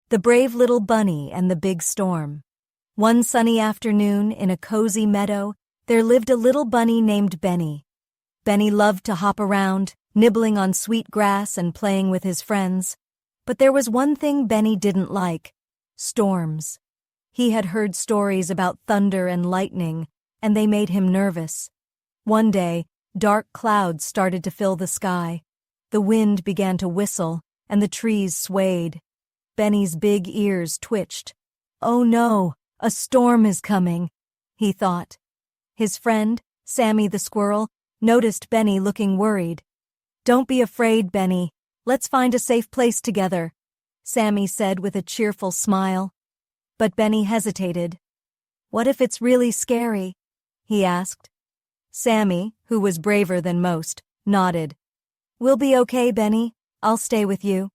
The Brave Little Bunny and the Big Storm. One sunny afternoon, in a cozy meadow, there lived a little bunny named Benny. Benny loved to hop around, nibbling on sweet grass and playing with his friends. But there was one thing Benny didn't like: storms. He had heard stories about thunder and lightning, and they made him nervous. One day, dark clouds started to fill the sky. The wind began to whistle, and the trees swayed. Benny's big ears twitched. "Oh no, a storm is coming," he thought. His friend, Sammy the squirrel, noticed Benny looking worried. "Don't be afraid, Benny. Let's find a safe place together," Sammy said with a cheerful smile. But Benny hesitated. "What if it's really scary?" he asked. Sammy, who was braver than most, nodded. "We'll be okay, Benny. I'll stay with you."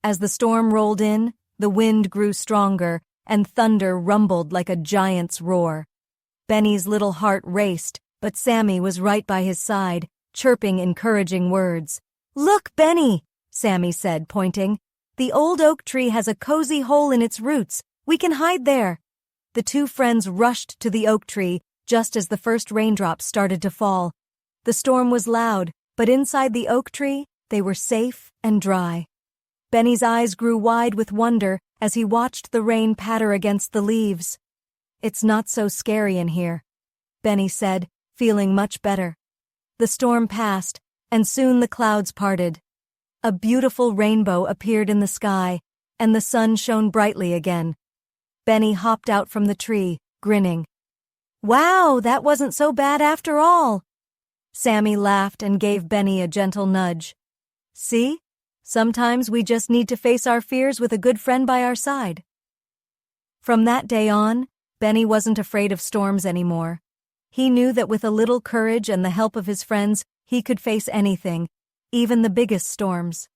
As the storm rolled in, the wind grew stronger, and thunder rumbled like a giant's roar. Benny's little heart raced, but Sammy was right by his side, chirping encouraging words. "Look, Benny," Sammy said, pointing. "The old oak tree has a cozy hole in its roots. We can hide there." The two friends rushed to the oak tree just as the first raindrops started to fall. The storm was loud, but inside the oak tree, they were safe and dry. Benny's eyes grew wide with wonder as he watched the rain patter against the leaves. "It's not so scary in here," Benny said, feeling much better. The storm passed, and soon the clouds parted. A beautiful rainbow appeared in the sky, and the sun shone brightly again. Benny hopped out from the tree, grinning. "Wow, that wasn't so bad after all." Sammy laughed and gave Benny a gentle nudge. "See? Sometimes we just need to face our fears with a good friend by our side." From that day on, Benny wasn't afraid of storms anymore. He knew that with a little courage and the help of his friends, he could face anything, even the biggest storms.